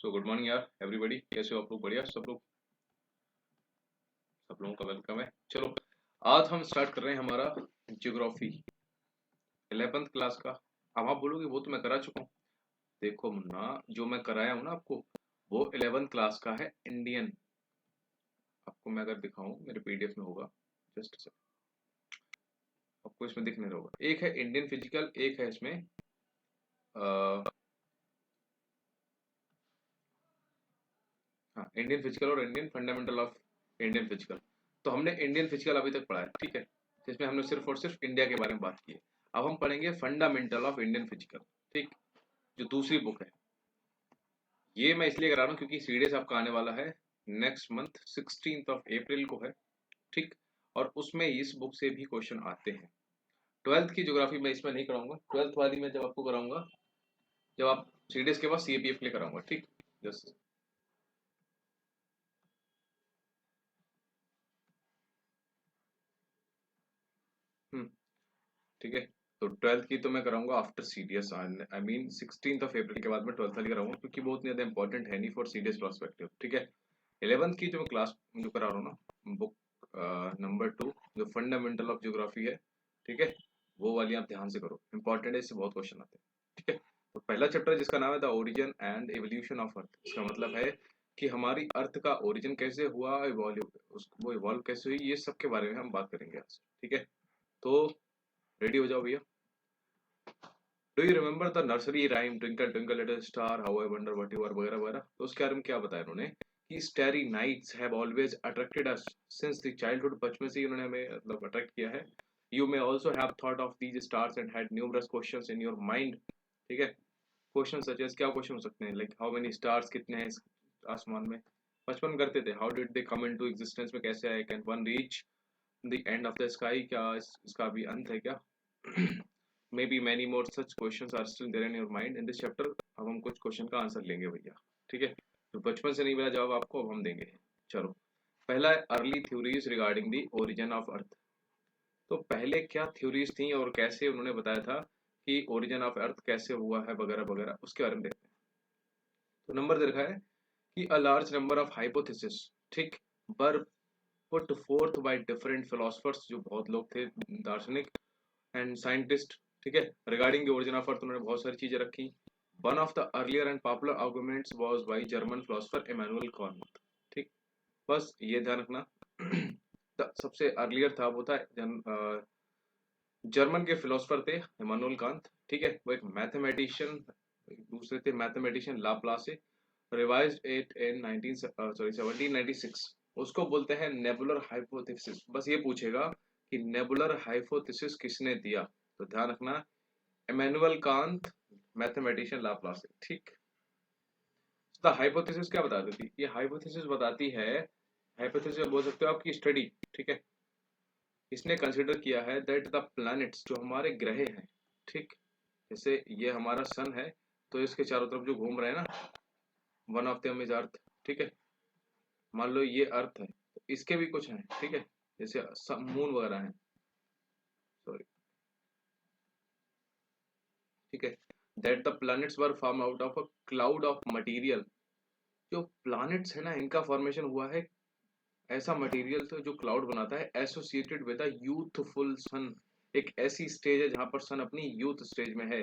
So good morning यार everybody, कैसे हो आप लोग? बढ़िया सब लोगों का वेलकम है। चलो, आज हम स्टार्ट कर रहे हैं हमारा ज्योग्राफी 11th क्लास का। अब आप बोलोगे वो तो मैं करा चुका हूँ। देखो मुन्ना, जो मैं कराया हूँ ना आपको, वो 11th क्लास का है इंडियन। आपको मैं अगर दिखाऊं, मेरे पीडीएफ में होगा, जस्ट से आपको इसमें दिख नहीं रहा होगा। एक है इंडियन फिजिकल, एक है इसमें हाँ, इंडियन फिजिकल और Indian fundamental of Indian physical. तो हमने इंडियन फिजिकल अभी तक पढ़ा है, ठीक है, जिसमें हमने सिर्फ और सिर्फ इंडिया के बारे में बात की है। अब हम पढ़ेंगे फंडामेंटल ऑफ इंडियन फिजिकल, ठीक, जो दूसरी बुक है। ये मैं इसलिए करा रहा हूँ क्योंकि सीडीएस आपका आने वाला है नेक्स्ट मंथ 16 अप्रैल को है, ठीक। और उसमें इस बुक से भी क्वेश्चन आते हैं। 12th की ज्योग्राफी मैं इसमें नहीं कराऊंगा, 12th वाली मैं जब आपको कराऊंगा, जब आप सीडीएस के बाद सीएपीएफ के लिए कराऊंगा, ठीक। जस्ट हम्म, ठीक है। तो 12th की तो मैं कराऊंगा आफ्टर सीडीएस, आई मीन 16 अप्रैल के बाद मैं 12th वाली कराऊंगा, क्योंकि वो उतनी ज्यादा इंपॉर्टेंट है नहीं फॉर सीडीएस पर्सपेक्टिव, ठीक है। 11th की जो मैं क्लास जो करा रहा हूँ ना, बुक नंबर 2, जो फंडामेंटल ऑफ ज्योग्राफी है, ठीक है, वो वाली आप ध्यान से करो, इंपॉर्टेंट है, इससे बहुत क्वेश्चन आते हैं, ठीक है। तो पहला चैप्टर जिसका नाम है the origin and evolution of earth, इसका मतलब है कि हमारी अर्थ का ओरिजिन कैसे हुआ, वो इवॉल्व कैसे हुई, ये सब के बारे में हम बात करेंगे आज, ठीक है। तो रेडी हो जाओ भैया। Do you remember the nursery rhyme twinkle twinkle little star how I wonder what you are, वगैरह वगैरह। तो उसके बारे में क्या बताया उन्होंने कि starry nights have always attracted us since the childhood, बचपन से ही उन्होंने हमें मतलब अट्रैक्ट किया है। You may also have thought of these stars and had numerous questions in your mind, ठीक है। क्वेश्चन सच एज, क्या क्वेश्चन हो सकते हैं, लाइक हाउ मेनी स्टार्स, कितने हैं इस आसमान में। बचपन में करते थे, how did they come into existence, में कैसे आए, can one reach the end of the sky, क्या इसका भी अंत है क्या। maybe many more such questions are still there in your mind in this chapter। अब हम कुछ क्वेश्चन का आंसर लेंगे भैया, ठीक है। तो बचपन से नहीं मिला जवाब आपको, अब हम देंगे। चलो, पहला है early theories regarding the origin of अर्थ। तो पहले क्या थ्योरीज थी और कैसे उन्होंने बताया था कि ओरिजिन ऑफ अर्थ कैसे हुआ है, वगैरह वगैरह, उसके बारे में देखते हैं। तो नंबर दे रखा है कि a large number of hypothesis, ठीक, were put forth by different philosophers, जो बहुत लोग थे दार्शनिक एंड साइंटिस्ट, ठीक है, regarding the origin of earth, उन्होंने बहुत सारी चीजें रखी। One of the earlier and popular arguments was by German philosopher Immanuel Kant, ठीक। बस ये ध्यान रखना। सबसे अर्लियर था वो था जर्मन के फिलोसोफर थे इमैनुअल कांट, ठीक है। वो एक मैथमेटिशियन, दूसरे थे mathematician Laplace. Revised it in 19 sorry 1796। उसको बोलते हैं नेबुलर हाइपोथेसिस। बस ये पूछेगा कि नेबुलर हाइपोथेसिस किसने दिया, तो ध्यान रखना, इमैनुअल कांत, मैथमेटिशियन लाप्लास, ठीक। द हाइपोथेसिस क्या बता देती, ये हाइपोथेसिस बताती है, हाइपोथेसिस बोल सकते हो आपकी स्टडी, ठीक है। इसने कंसिडर किया है दैट द प्लैनेट्स, जो हमारे ग्रह हैं, ठीक, जैसे ये हमारा सन है, तो इसके चारों तरफ जो घूम रहे हैं ना, one of them is earth, ठीक है। मान लो ये अर्थ है, तो इसके भी कुछ हैं, ठीक है, जैसे मून वगैरह हैं, सॉरी, ठीक है। That the planets were form out of a cloud of material. जो प्लैनेट्स है ना, इनका फॉर्मेशन हुआ है ऐसा मटेरियल से जो क्लाउड बनाता है, एसोसिएटेड विद अ यूथफुल सन। एक ऐसी स्टेज है जहां पर सन अपनी यूथ स्टेज में है,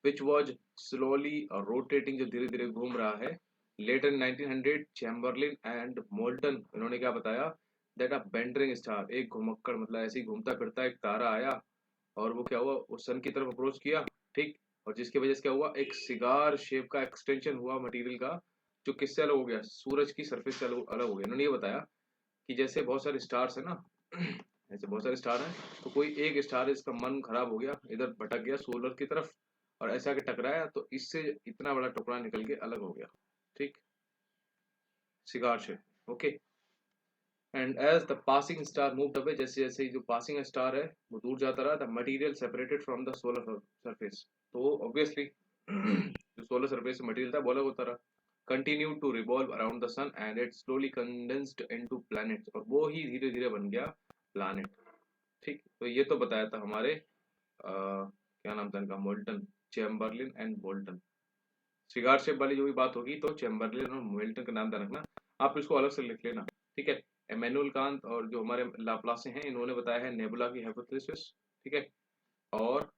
विच वॉज स्लोली रोटेटिंग, जो धीरे धीरे घूम रहा है। Later in 1900 Chamberlin and Moulton, इन्होंने क्या बताया, दैट अ बेंडरिंग स्टार, एक घुमक्कड़ मतलब ऐसे ही घूमता फिरता एक तारा आया, और वो क्या हुआ, उस सन की तरफ अप्रोच किया, ठीक। और जिसकी वजह से क्या हुआ, एक सिगार शेप का एक्सटेंशन हुआ मटेरियल का, जो किससे अलग हो गया, सूरज की सरफेस से अलग अलग हो गया। इन्होंने ये बताया कि जैसे बहुत सारे स्टार्स है ना, ऐसे बहुत सारे स्टार हैं, तो कोई एक स्टार इसका मन खराब हो गया, इधर भटक गया सोलर की तरफ, और ऐसा आके टकराया, तो इससे इतना बड़ा टुकड़ा निकल के अलग हो गया, ठीक, cigar shape, okay. And as the passing star moved away, जैसे जैसे जो पासिंग स्टार है वो दूर जाता रहा, the material separated from the solar surface. तो ऑब्वियसली जो सोलर सरफेस मटेरियल था वो अलग होता रहा। Continue to revolve around the sun and it slowly condensed into planets, और वो ही धीरे धीरे बन गया प्लैनेट, ठीक। तो ये तो बताया था हमारे क्या नाम था इनका, molten, Chamberlain and Bolton, cigar shape वाली जो भी बात होगी तो चैम्बरलिन और मिल्टन का नाम ध्यान रखना, आप इसको अलग से लिख लेना, ठीक है। एमेनुअल कांत और जो हमारे लाप्लासे हैं इन्होंने बताया है नेबुला की हाइपोथेसिस, ठीक है। और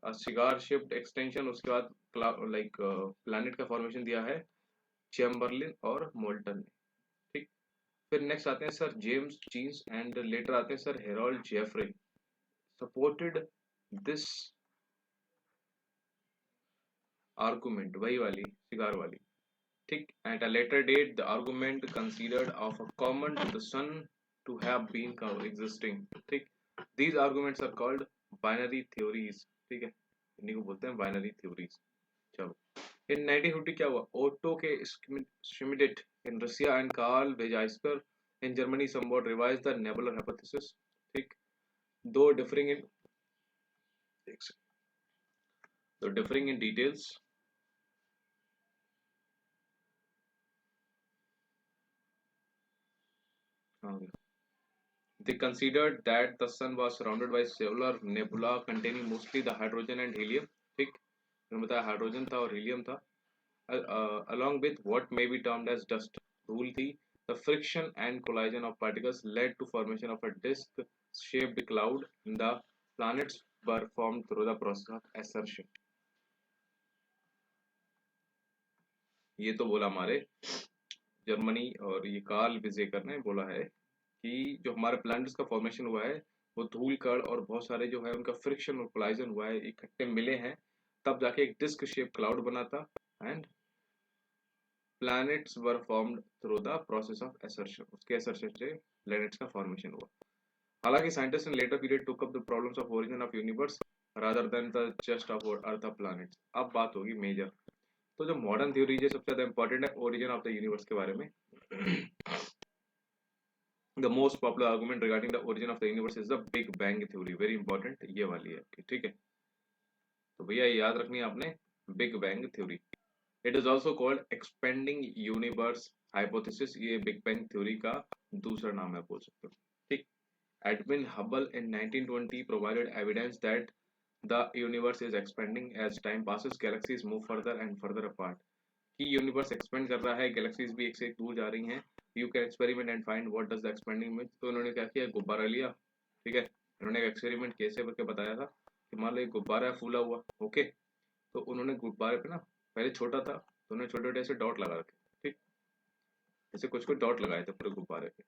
सिगार शिफ्ट एक्सटेंशन, उसके बाद लाइक प्लैनेट का फॉर्मेशन दिया है चैम्बरलिन और मोल्टन ने, ठीक। फिर नेक्स्ट आते हैं sir James Jeans and later आते हैं sir Harold Jeffrey supported this argument, वही वाली सिगार वाली, ठीक। At a later date, the argument considered of a common to the sun to have been existing, ठीक। These arguments are called binary theories, ठीक है, इन्हीं को बोलते हैं binary theories। चलो, in 1950 क्या हुआ, ओटो के Schmidt in Russia and Carl Weizsäcker in Germany somewhat revised the nebular hypothesis, ठीक। though differing in though differing in details, they considered that the sun was surrounded by solar nebula containing mostly the hydrogen and helium, ठीक। उन्होंने बताया hydrogen था और helium था, along with what may be termed as dust। Rule थी the friction and collision of particles led to formation of a disk shaped cloud in the planets were formed through the process of assertion। ये तो बोला हमारे Germany और ये Karl विजेकर ने बोला है कि जो हमारे प्लैनेट्स का फॉर्मेशन हुआ है वो धूल कण और बहुत सारे जो है उनका फ्रिक्शन और कोलाइजन हुआ है, इकट्ठे मिले हैं, तब जाके एक डिस्क शेप क्लाउड बना था, and planets were formed through the process of assertion, उसके असर्शन से प्लैनेट्स का फॉर्मेशन हुआ। हालांकि scientist in letter period took up the problems of origin of universe rather than the just of earth of planets. अब बात होगी major, तो जो मॉडर्न थ्योरी है सबसे ज्यादा इंपॉर्टेंट है ओरिजिन ऑफ द यूनिवर्स के बारे में। The most popular argument regarding the origin of the universe is the Big Bang theory, very important, ये वाली है आपकी, ठीक है। तो भैया याद रखनी है आपने big bang theory. It is also called expanding universe hypothesis, ये बिग बैंग थ्योरी का दूसरा नाम है, बोल सकते हो, ठीक। Edwin Hubble in 1920 provided evidence that the universe is expanding as time passes, galaxies move further and further apart, कि यूनिवर्स एक्सपेंड कर रहा है, गैलेक्सीज भी एक से एक दूर जा रही हैं, you can experiment and find what does the expanding mean. तो उन्होंने क्या किया, गुब्बारा लिया, ठीक है। उन्होंने एक एक्सपेरिमेंट कैसे करके बताया था कि मान लो एक गुब्बारा है फूला हुआ, ओके। तो उन्होंने गुब्बारे पे ना पहले छोटा था तो उन्होंने छोटे छोटे ऐसे डॉट लगा रखे, ठीक, ऐसे कुछ कुछ डॉट लगाए थे पूरे गुब्बारे पे।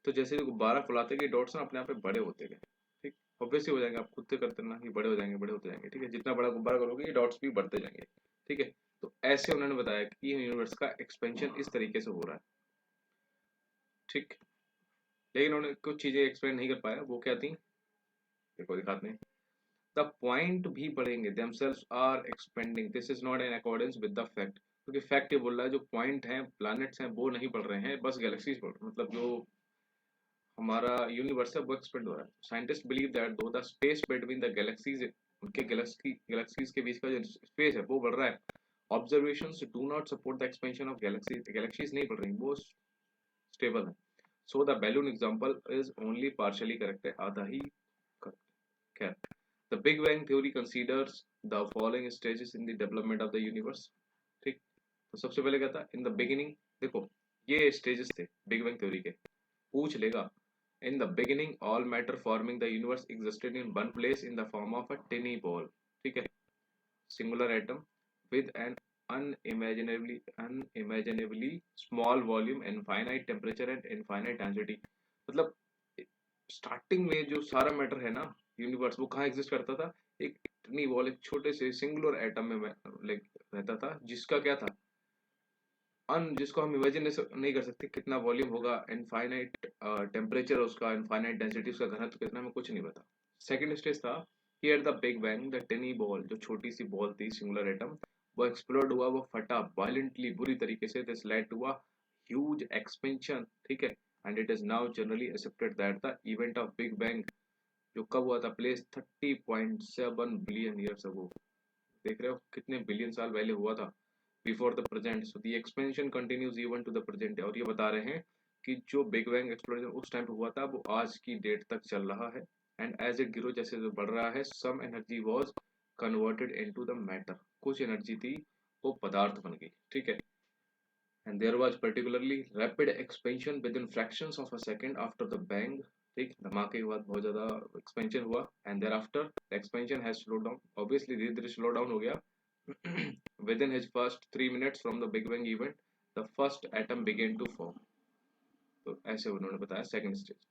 तो जैसे गुब्बारा फुलाते गए डॉट्स ना अपने आप में बड़े होते गए, ठीक। ऑब्वियसली हो जाएंगे, आप खुद से करते ना, ये बड़े हो जाएंगे बड़े होते जाएंगे, ठीक है। जितना बड़ा गुब्बारा करोगे ये डॉट्स भी बढ़ते जाएंगे, ठीक है। तो ऐसे उन्होंने बताया कि यूनिवर्स का एक्सपेंशन इस तरीके से हो रहा है, ठीक। लेकिन उन्होंने कुछ चीजें एक्सप्लेन नहीं कर पाया, वो क्या थी देखो दिखाते हैं। द पॉइंट भी बढ़ेंगे themselves are expanding, this is not in accordance with the fact, क्योंकि फैक्ट ये बोल रहा है जो पॉइंट हैं प्लैनेट्स हैं वो नहीं बढ़ रहे हैं, बस गैलेक्सीज बढ़ रहे हैं, मतलब जो हमारा यूनिवर्स है वो एक्सपेंड हो रहा है। साइंटिस्ट बिलीव दैट दो the space between the galaxies, उनके गैलेक्सीज के बीच का जो स्पेस है वो बढ़ रहा है। Observations do not support the expansion of galaxies, galaxies नहीं बढ़ रही, वो स्टेबल है। So the balloon example is only partially correct है, आधा ही correct। खैर, the big bang theory considers the following stages in the development of the universe, ठीक। तो सबसे पहले क्या था इन द बिगिनिंग, देखो ये स्टेजेस थे बिग बैंग थ्योरी के, पूछ लेगा। In the beginning, all matter forming the universe existed in one place in the form of a tiny ball, ठीक है, singular atom with an unimaginably small volume, infinite temperature and infinite density। मतलब starting में जो सारा matter है ना universe, वो कहाँ एग्जिस्ट करता था, एक टिनी बॉल, एक छोटे से सिंगुलर एटम में लाइक रहता था, जिसका क्या था जिसको हम इमेजिन नहीं कर सकते कितना वॉल्यूम होगा, इनफाइनाइट टेम्परेचर उसका, इनफाइनाइट डेंसिटी उसका, घनत्व कितना, हमें कुछ नहीं पता। सेकंड स्टेज था कि at the big bang the tiny ball, जो छोटी सी बॉल थी सिंगुलर एटम, वो एक्सप्लोड हुआ, वो फटा वायलेंटली बुरी तरीके से, this led to a huge expansion, ठीक है। And it is now generally accepted that the event of big bang जो कब हुआ था, प्लेस 30.7 बिलियन ईयर्स अगो, देख रहे हो कितने बिलियन साल पहले हुआ था, before the present, so the expansion continues even to the present. और ये बता रहे हैं कि जो बिग बैंग एक्सप्लोजन उस टाइम पे हुआ था वो आज की डेट तक चल रहा है। एंड एज इट ग्रो, जैसे जो बढ़ रहा है, some energy was converted into the matter, कुछ एनर्जी थी वो पदार्थ बन गई, ठीक है। And there was particularly rapid expansion within fractions of a second after the bang, ठीक, धमाके के बाद बहुत ज्यादा एक्सपेंशन हुआ, and thereafter the expansion has slowed down, obviously धीरे धीरे स्लो डाउन हो गया। within his first 3 minutes from the big bang event the first atom began to form, तो ऐसे उन्होंने बताया सेकंड स्टेज।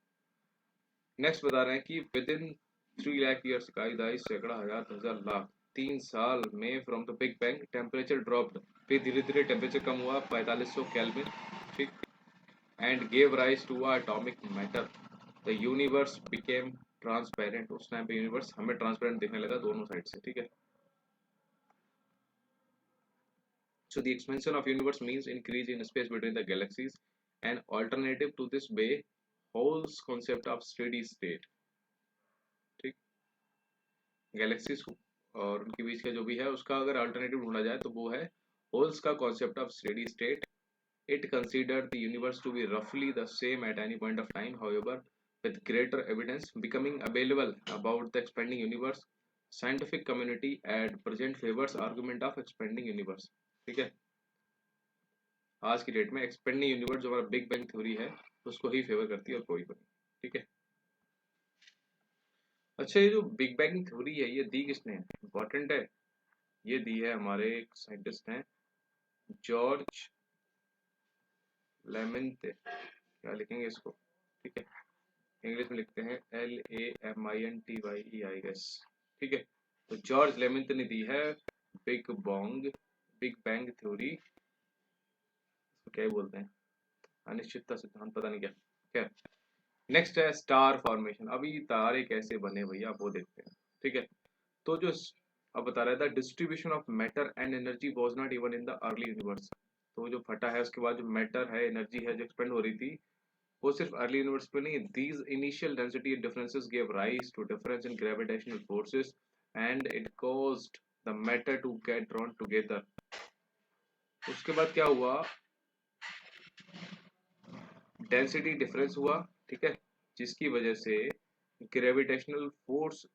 नेक्स्ट बता रहे हैं कि विद इन 3 लाख ईयर्स का दाई सैकड़ा हजार हजार लाख 3 साल में from the big bang temperature dropped, फिर धीरे धीरे टेम्परेचर कम हुआ 4500 केल्विन, ठीक, and gave rise to atomic matter, the universe became transparent, उस टाइम पे यूनिवर्स हमें ट्रांसपेरेंट दिखने लगा दोनों साइड से, ठीक है। So the expansion of universe means increase in space between the galaxies. An alternative to this bay holds concept of steady state, ठीक, गैलेक्सीज और उनके बीच का जो भी है उसका अगर अल्टरनेटिव ढूंढा जाए तो वो है होल्स का concept of steady state. It consider the universe to be रफली the same at any point of time, however with greater evidence becoming available about the expanding universe, scientific community at present favors argument of expanding universe, ठीक है। आज की date में expanding universe जो हमारा big bang theory है उसको ही favour करती है और कोई नहीं, ठीक है। अच्छा, ये जो बिग बैंग थ्योरी है ये दी किसने है, इंपॉर्टेंट है, ये दी है हमारे एक साइंटिस्ट हैं जॉर्ज लेमेंटे, क्या लिखेंगे इसको, ठीक है, इंग्लिश में लिखते हैं LAMINTYE, गेस, ठीक है। तो जॉर्ज लेमेंटे ने दी है बिग बैंग थ्योरी, इसको क्या ही बोलते हैं, अनिश्चितता सिद्धांत, पता नहीं क्या, क्या। नेक्स्ट है स्टार फॉर्मेशन, अभी तारे कैसे बने भैया वो देखते हैं, ठीक है। तो जो अब बता रहा था distribution of matter and energy was not even in the early universe, तो जो फटा है उसके बाद जो मैटर है एनर्जी है जो एक्सपेंड हो रही थी वो सिर्फ अर्ली यूनिवर्स पे नहीं, these initial density differences give rise to difference in gravitational forces and it caused the matter to get drawn together. उसके बाद क्या हुआ, डेंसिटी डिफरेंस हुआ, ठीक है, जिसकी वजह से ग्रेविटेशनल फोर्स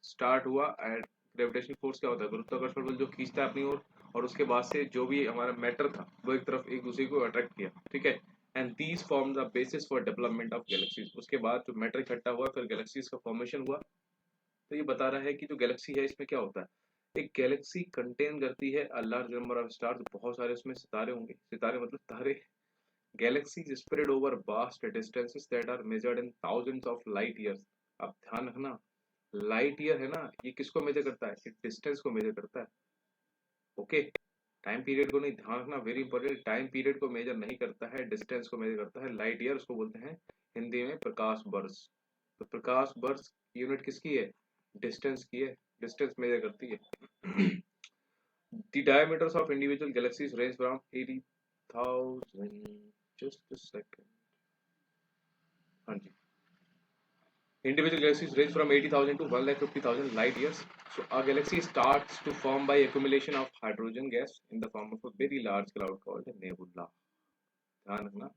स्टार्ट हुआ। एंड ग्रेविटेशनल फोर्स क्या होता है, गुरुत्वाकर्षण बल जो खींचता है अपनी ओर, और उसके बाद से जो भी हमारा मैटर था वो एक तरफ एक दूसरे को अट्रैक्ट किया, ठीक है। And these form the basis for development of galaxies, उसके बाद जो मैटर इकट्ठा हुआ फिर गैलेक्सीज का फॉर्मेशन हुआ। तो ये बता रहा है कि जो गैलेक्सी है इसमें क्या होता है, एक गैलेक्सी कंटेन करती है a large number of stars, बहुत सारे उसमें सितारे होंगे, सितारे मतलब तारे। Galaxies spread over vast distances that are measured in thousands of light years. अब ध्यान रखना, लाइट ईयर है ना, ये किसको मेजर करता है, ये डिस्टेंस को मेजर करता है, ओके, टाइम पीरियड को नहीं, ध्यान रखना वेरी इंपॉर्टेंट, टाइम पीरियड को मेजर नहीं करता है, डिस्टेंस को मेजर करता है। लाइट ईयर उसको बोलते हैं हिंदी में प्रकाश वर्ष। तो प्रकाश वर्ष यूनिट किसकी है, डिस्टेंस की है, डिस्टेंस मेजर करती है। The diameters of individual galaxies range from 80,000, just a second, हाँ जी, individual galaxies range from 80,000 to 1,50,000 light years. So a galaxy starts to form by accumulation of hydrogen gas in the form of a very large cloud called a nebula. ध्यान रखना,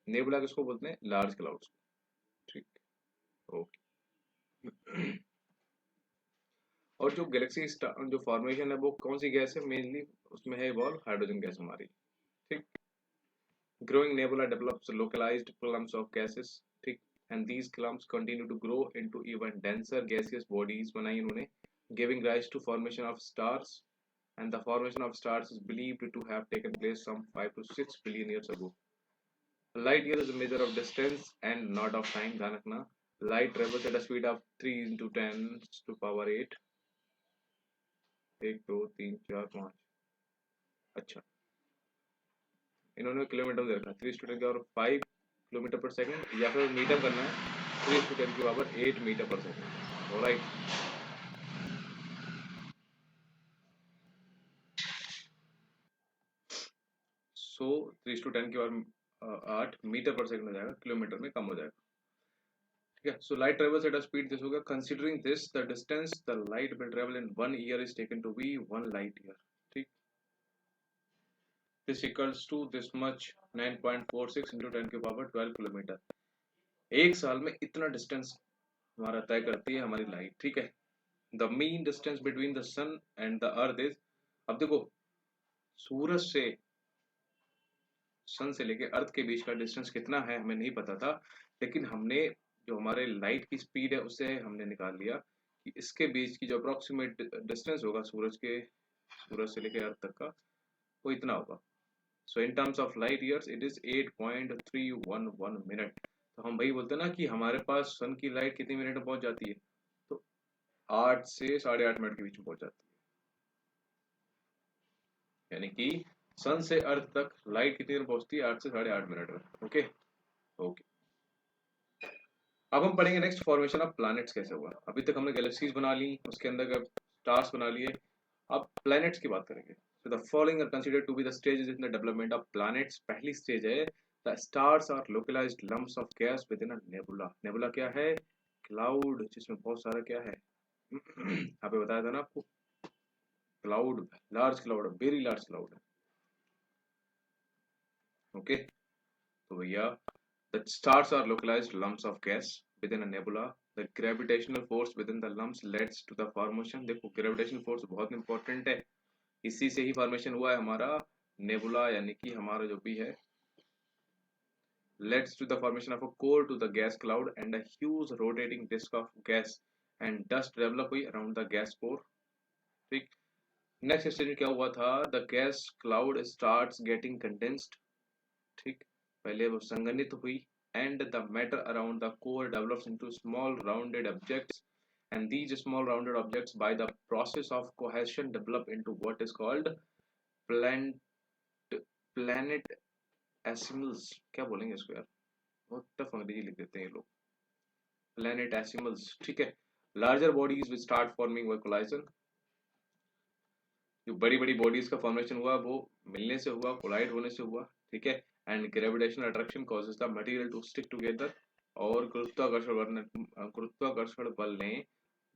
nebula किसको बोलते हैं, large clouds, ठीक, okay. और जो Galaxy जो formation है वो कौन सी गैस है, मेनली उसमें है इवॉल्व हाइड्रोजन गैस हमारी, ठीक। Growing nebula develops localized clumps of gases, ठीक, and these clumps continue to grow into even denser gaseous bodies बनाई इन्होंने, giving rise to formation of stars, and the formation of stars is believed to have taken place some 5 to 6 billion years ago. Light year is a measure of distance and not of time, ध्यान रखना। Light travels at a speed of 3 into 10 to power 8, 1 2 3 4 5, अच्छा, इन्होंने kilometre में दे रखा है 3 student का, और 5 kilometre पर सेकंड, या फिर मीटर करना है 3 स्टूडेंट की पावर 8 मीटर पर सेकंड, ऑलराइट। सो 3 to 10 की पावर 8 मीटर पर सेकंड हो जाएगा, किलोमीटर में कम हो जाएगा, ठीक है। So light travels at a speed, this होगा considering this the distance the light will travel in 1 year is taken to be 1 light year, ठीक। This equals to this much 9.46 into 10 की पावर 12 किलोमीटर। एक साल में इतना distance हमारा तय करती है हमारी लाइट, ठीक है। The mean distance between the sun and the earth is अब देखो, सूरज से, सन से लेके अर्थ के बीच का डिस्टेंस कितना है हमें नहीं पता था, लेकिन हमने जो हमारे लाइट की स्पीड है उससे हमने निकाल लिया कि इसके बीच की जो अप्रोक्सीमेट डिस्टेंस होगा सूरज से लेके अर्थ तक का, वो इतना होगा। So in terms of light years it is 8.311 minute. तो हम वही बोलते हैं ना कि हमारे पास सन की लाइट कितनी मिनट में पहुंच जाती है, तो 8 से 8.5 मिनट के बीच में पहुंच जाती है। यानी कि सन से अर्थ तक लाइट कितनी देर में पहुंचती है, 8 से 8.5 मिनट में। ओके। ओके, अब हम पढ़ेंगे नेक्स्ट फॉर्मेशन ऑफ प्लैनेट्स कैसे हुआ। अभी तक हमने गैलेक्सीज बना ली, उसके अंदर स्टार्स बना लिए, अब प्लैनेट्स की बात करेंगे। So the following are considered to be the stages in the development of planets. पहली स्टेज है the stars are localized lumps of gas within a nebula. nebula क्या है, क्लाउड जिसमें बहुत सारा क्या है यहाँ पे बताया था ना आपको, cloud, large cloud, very large cloud है। ओके, तो भैया the stars are localized lumps of gas within a nebula. The gravitational force within the lumps leads to the formation. देखो ग्रेविटेशनल फोर्स बहुत इंपॉर्टेंट है, इसी से ही फॉर्मेशन हुआ है हमारा नेबुला, यानी कि हमारा जो भी है, leads to the formation of a core to the gas cloud and a huge rotating disk of gas and dust develop हुई around the gas core। ठीक, नेक्स्ट स्टेज में क्या हुआ था, the gas cloud starts getting condensed। ठीक, पहले वो संघनित हुई, and the matter around the core develops into small rounded objects, and these small rounded objects by the process of cohesion develop into what is called planet planet एसिमल्स। क्या बोलेंगे इसको यार, बहुत टफ अंग्रेजी लिख देते हैं ये लोग, प्लेनेट एसिमल्स। ठीक है, larger bodies will start forming by collision. जो बड़ी बड़ी बॉडीज का फॉर्मेशन हुआ वो मिलने से हुआ, कोलाइड होने से हुआ। ठीक है, and gravitational attraction causes the material to stick together. और गुरुत्वाकर्षण बल ने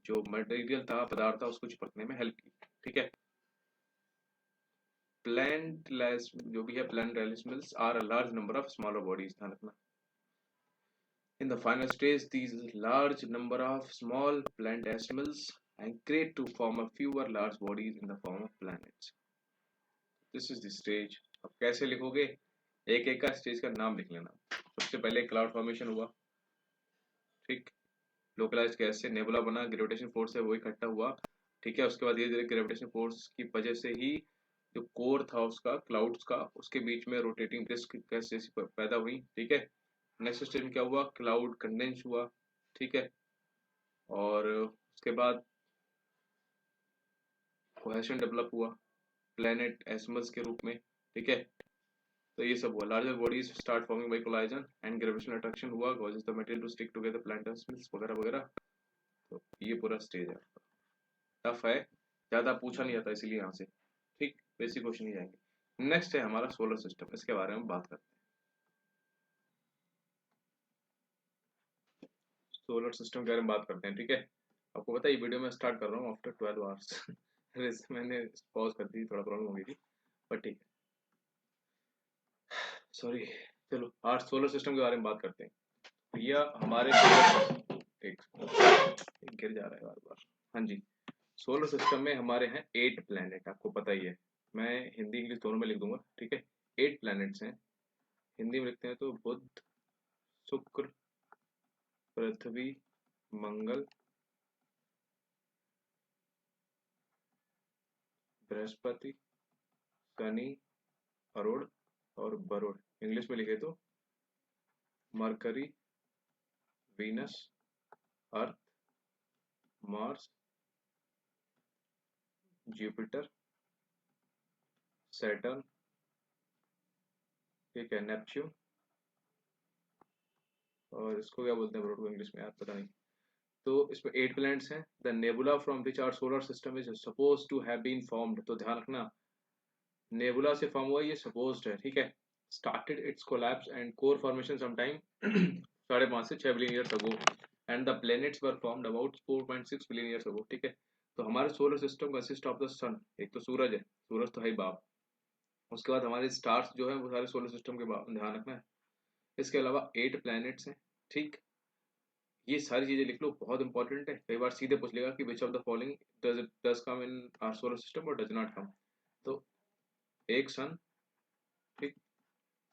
जो मटेरियल था, पदार्थ था, उसको चिपकने में हेल्प की। ठीक है, प्लानेटलेस जो भी है, planetesimals are a large number of smaller bodies, ध्यान रखना। In the final stage, these large number of small planetesimals migrate to form a fewer large bodies in the form of planets. This is the stage. अब कैसे लिखोगे, एक एक का stage का नाम लिख लेना। सबसे पहले क्लाउड फॉर्मेशन हुआ। ठीक, लोकलाइज्ड गैस से नेबुला बना, ग्रेविटेशन फोर्स से वो इकट्ठा हुआ। ठीक है, उसके बाद धीरे धीरे ग्रेविटेशन फोर्स की वजह से ही जो कोर था उसका, क्लाउड्स का, उसके बीच में रोटेटिंग डिस्क गैस जैसी पैदा हुई। ठीक है, नेक्स्ट स्टेज में क्या हुआ, क्लाउड कंडेंस हुआ। ठीक है, और उसके बाद कोहेशन डेवलप हुआ प्लेनेट एसिमल्स के रूप में। ठीक है, तो ये सब हुआ, larger bodies start forming by collision and gravitational attraction हुआ, causes the material to stick together planetesimals वगैरह वगैरह। तो ये पूरा स्टेज है, टफ है, ज्यादा पूछा नहीं जाता इसीलिए यहाँ से। ठीक, बेसिक क्वेश्चन ही जाएंगे। नेक्स्ट है हमारा सोलर सिस्टम, इसके बारे में बात करते हैं। सोलर सिस्टम के बारे में बात करते हैं। ठीक है, आपको पता है ये वीडियो मैं स्टार्ट कर रहा हूँ आफ्टर 12 आवर्स मैंने पॉज कर दी, थोड़ा प्रॉब्लम हो गई थी, पर ठीक है, सॉरी। चलो आज सोलर सिस्टम के बारे में बात करते हैं। भैया हमारे एक गिर जा रहा है बार बार। हाँ जी, सोलर सिस्टम में हमारे हैं 8 प्लैनेट, आपको पता ही है, मैं हिंदी इंग्लिश दोनों में लिख दूंगा। ठीक है, 8 प्लैनेट्स हैं। हिंदी में लिखते हैं तो बुध, शुक्र, पृथ्वी, मंगल, बृहस्पति, शनि, अरुण और वरुण। इंग्लिश में लिखे तो मरकरी, वीनस, अर्थ, मार्स, जुपिटर, सैटर्न, ठीक है, नेपच्यून, और इसको क्या बोलते हैं ब्रो इंग्लिश में, यार पता नहीं। तो इसमें 8 प्लैनेट्स हैं। The nebula from which our solar system is suppose to have been formed. तो ध्यान रखना, नेबुला से फॉर्म हुआ, ये सपोज्ड है। ठीक है, started its collapse and core formation sometime 5.5 से 6 billion years ago, and the planets were formed about 4.6 billion years ago. ठीक है, तो हमारे solar system consist of the sun, एक तो सूरज है, सूरज तो है ही बाप, उसके बाद हमारे स्टार्स जो है वो सारे सोलर सिस्टम के ध्यान रखना है। इसके अलावा 8 प्लैनेट्स हैं। ठीक, ये सारी चीजें लिख लो, बहुत इंपॉर्टेंट है, कई बार सीधे पूछ लेगा कि which of the following does come in our solar system और डज नॉट कम। तो एक सन, ठीक,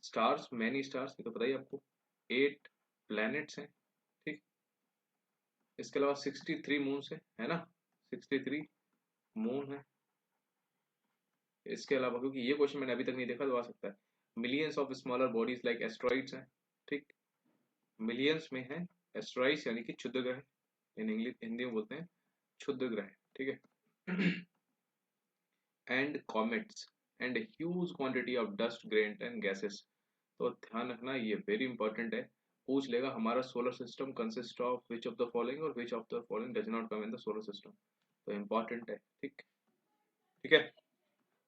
स्टार्स, मैनी स्टार्स, ये तो पता ही आपको, 8 प्लैनेट्स हैं, ठीक, इसके अलावा 63 मून्स है ना, 63 मून है। इसके अलावा, क्योंकि ये क्वेश्चन मैंने अभी तक नहीं देखा तो आ सकता है, millions of smaller bodies like asteroids हैं, ठीक, मिलियंस में है एस्ट्रॉइड्स यानी कि क्षुद्र ग्रह, इन इंग्लिश हिंदी में बोलते हैं क्षुद्र ग्रह, ठीक है। And comets and huge quantity of dust grain and gases. तो ध्यान रखना, ये वेरी इंपॉर्टेंट है, पूछ लेगा हमारा solar system consist of which of the following और which of the following does not come in the solar system, तो इंपॉर्टेंट है, ठीक, ठीक है,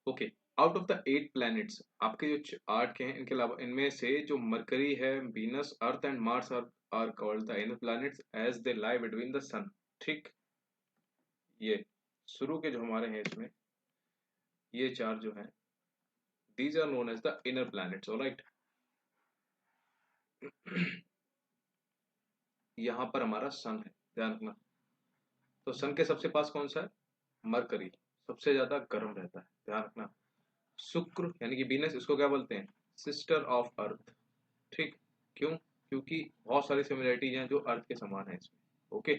okay. Out of the 8 planets, आपके जो 8 के हैं, इनके अलावा इनमें से जो मरकरी है, Venus, Earth and Mars are called the inner planets as they lie between the sun, ठीक, ये शुरू के जो हमारे हैं इसमें ये 4 जो हैं, these are known as the inner planets, alright. यहाँ पर हमारा सन है, ध्यान रखना, तो सन के सबसे पास कौन सा है, मरकरी, सबसे ज्यादा गर्म रहता है, ध्यान रखना। शुक्र यानी कि वीनस, इसको क्या बोलते हैं, सिस्टर ऑफ अर्थ, ठीक, क्यों, क्योंकि बहुत सारी सिमिलरिटीज हैं जो अर्थ के समान है इसमें, ओके।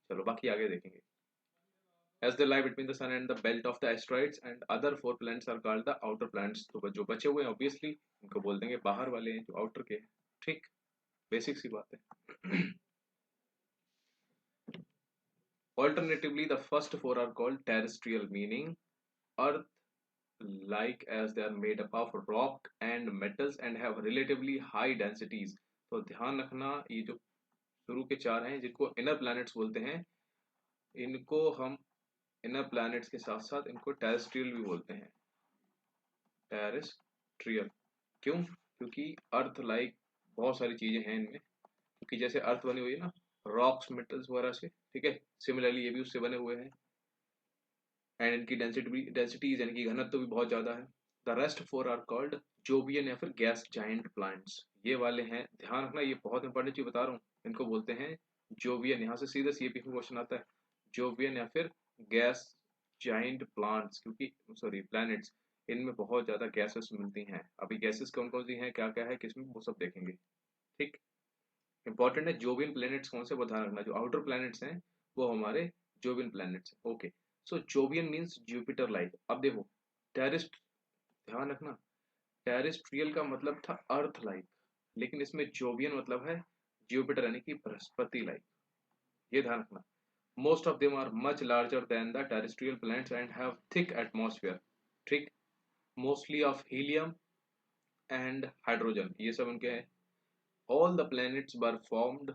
चलो बाकी आगे देखेंगे। As they lie between the sun and the belt of the asteroids and other 4 planets are called the outer planets, तो जो बचे हुए हैं ऑब्वियसली इनको बोल देंगे बाहर वाले हैं जो आउटर के हैं, ठीक, बेसिक सी बात है। Alternatively, the first 4 are called terrestrial, meaning earth like, as they are made up of rock and metals and have relatively high densities। तो ध्यान रखना, ये जो शुरू के 4 हैं जिनको इनर प्लैनेट्स बोलते हैं, इनको हम इनर प्लैनेट्स के साथ साथ इनको टेरेस्ट्रियल भी बोलते हैं, टेरेस्ट्रियल, क्यों, क्योंकि अर्थ लाइक बहुत सारी चीजें हैं इनमें, क्योंकि जैसे अर्थ बनी हुई है ना रॉक्स मेटल्स वगैरह से, ठीक है, सिमिलरली ये भी उससे बने हुए हैं, एंड इनकी डेंसिटीज यानी कि घनत्व भी बहुत ज्यादा है। The rest 4 are called Jovian या फिर गैस जाइंट प्लांट्स, ये वाले हैं, ध्यान रखना, ये बहुत इंपॉर्टेंट चीज बता रहा हूँ, इनको बोलते हैं जोबियन, यहाँ से सीधा सीपी में क्वेश्चन आता है, जोबियन या फिर गैस जाइंट प्लांट्स, क्योंकि सॉरी प्लैनेट्स, इनमें बहुत ज्यादा गैसेस मिलती हैं, अभी गैसेस कौन कौन सी हैं, क्या क्या है किसमें, वो सब देखेंगे, ठीक, इंपॉर्टेंट है जोबियन प्लैनेट्स कौन से, वो ध्यान रखना, जो आउटर प्लैनेट्स हैं वो हमारे जोबियन प्लैनेट्स, ओके। सो जोबियन मीन्स जुपिटर लाइक, अब देखो टेरिस्ट, ध्यान रखना, टेरिस्ट्रियल का मतलब था अर्थ लाइक, लेकिन इसमें जोबियन मतलब है जुपिटर यानी कि बृहस्पति लाइक, ये ध्यान रखना। Most of them are much larger than the terrestrial planets and have thick atmosphere, ठीक, mostly of helium and hydrogen, ये सब उनके हैं। All the planets were formed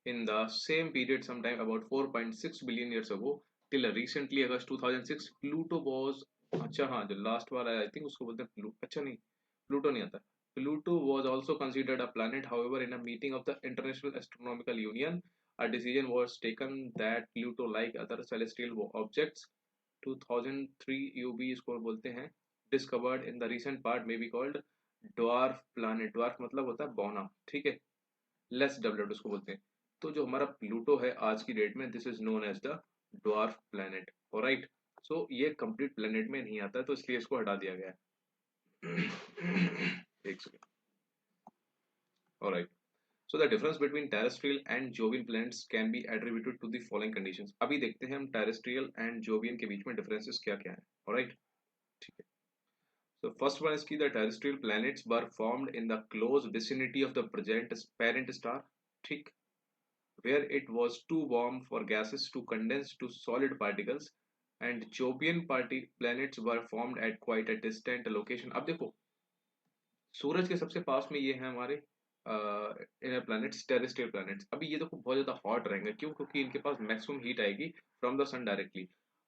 in the same period sometime about 4.6 billion years ago till recently August 2006 Pluto was, अच्छा हाँ जो last वाला है आई थिंक उसको बोलते हैं अच्छा नहीं, प्लूटो नहीं आता, Pluto was also considered a planet, however in a meeting of the International Astronomical Union a decision was taken that Pluto like other celestial objects 2003 UB इसको बोलते हैं discovered in the recent part may be called dwarf planet, dwarf मतलब होता है बौना, ठीक है, less developed उसको बोलते हैं। तो जो हमारा प्लूटो है आज की डेट में this is known as the dwarf planet, alright. So ये कंप्लीट प्लेनेट में नहीं आता है तो इसलिए इसको हटा दिया गया है। एक second, alright. So the difference between terrestrial and Jovian planets can be attributed to the following conditions. अभी देखते हैं हम टेरेस्ट्रियल एंड जोवियन के बीच में डिफरेंसेस क्या क्या है, ऑलराइट, ठीक है। So first one is कि the terrestrial planets were formed in the close vicinity of the present parent star, ठीक, where it was too warm for gases to condense to solid particles, and Jovian party planets were formed at quite a distant location। अब देखो सूरज के सबसे पास में ये है हमारे inner planets, terrestrial planets, अभी ये देखो बहुत ज्यादा हॉट रहेंगे, क्यों, क्योंकि इनके पास मैक्सिमम हीट आएगी from the sun directly,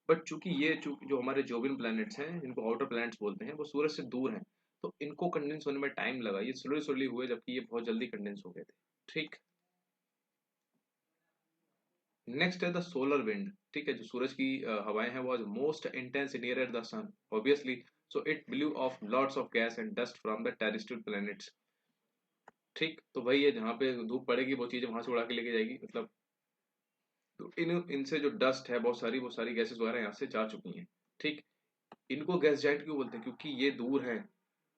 but चूंकि ये जो हमारे जोवियन प्लैनेट्स हैं जिनको आउटर प्लैनेट्स बोलते हैं वो सूरज से दूर हैं, तो इनको कंडेंस होने में टाइम लगा, ये स्लोली स्लोली हुए जबकि ये बहुत जल्दी कंडेंस हो गए थे, ठीक। नेक्स्ट है द सोलर विंड, ठीक है, जो सूरज की हवाएं हैं वो most intense near the sun obviously, so it blew off lots of gas and dust from the terrestrial planets, ठीक, तो वही है जहाँ पे धूप पड़ेगी वो चीजें वहां से उड़ा के लेके जाएगी, मतलब इनसे जो डस्ट है बहुत सारी, वो सारी गैसेस वगैरह यहाँ से जा चुकी हैं, ठीक। इनको गैस जाइंट क्यों बोलते हैं? क्योंकि ये दूर है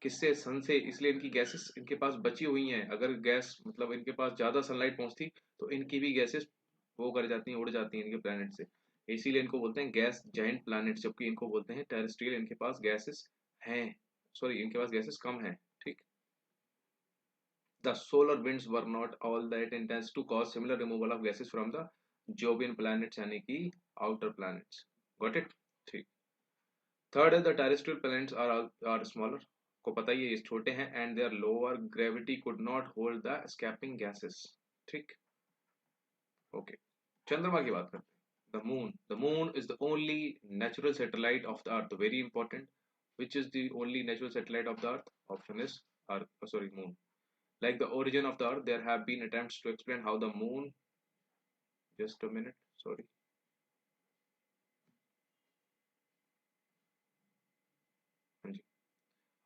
किससे, सन से, इसलिए इनकी गैसेस इनके पास बची हुई हैं। अगर गैस मतलब इनके पास ज्यादा सनलाइट पहुंचती तो इनकी भी गैसेस वो कर जाती हैं, उड़ जाती हैं इनके प्लेनेट से। इसीलिए इनको बोलते हैं गैस जाइंट प्लैनेट, जबकि इनको बोलते हैं टेरेस्ट्रियल। इनके पास गैसेस हैं, सॉरी इनके पास गैसेस कम है, ठीक। The solar winds were not all that intense to cause similar removal of gases from the Jovian planets, यानी कि outer planets. Got it? ठीक। थर्ड है the terrestrial planets are smaller, को पता ही है ये छोटे हैं, and their lower gravity could not hold the escaping gases, ठीक। ओके, चंद्रमा की बात करते हैं। The moon is the only natural satellite of the earth, very important. Which is the only natural satellite of the earth? Option is earth, sorry moon. Like the origin of the earth, there have been attempts to explain how the moon, just a minute, sorry.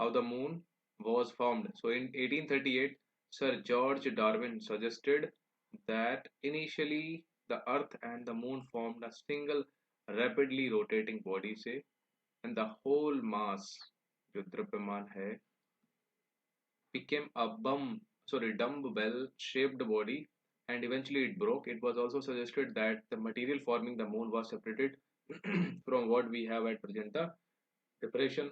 How the moon was formed. So in 1838, Sir George Darwin suggested that initially the earth and the moon formed a single rapidly rotating body say, and the whole mass जो द्रव्यमान है became a dumbbell shaped body, and eventually it broke. It was also suggested that the material forming the moon was separated from what we have at present, the depression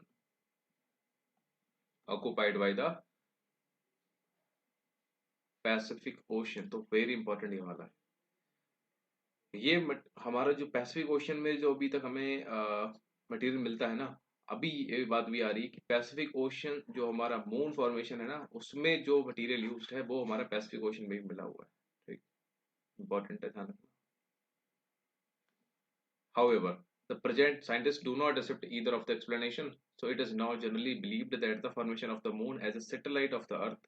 occupied by the Pacific ocean. तो very important ये वाला है। हमारा जो Pacific ocean में जो अभी तक हमें मटेरियल मिलता है ना, अभी ये बात भी आ रही है कि पैसिफिक ओशन जो हमारा मून फॉर्मेशन है ना, उसमें जो मटेरियल यूज्ड है वो हमारा पैसिफिक ओशन में भी मिला हुआ है, ठीक। इंपॉर्टेंट है ध्यान रखना। However, the present scientists do not accept either of the explanation, so it is now generally believed that the formation of the moon as a satellite of the earth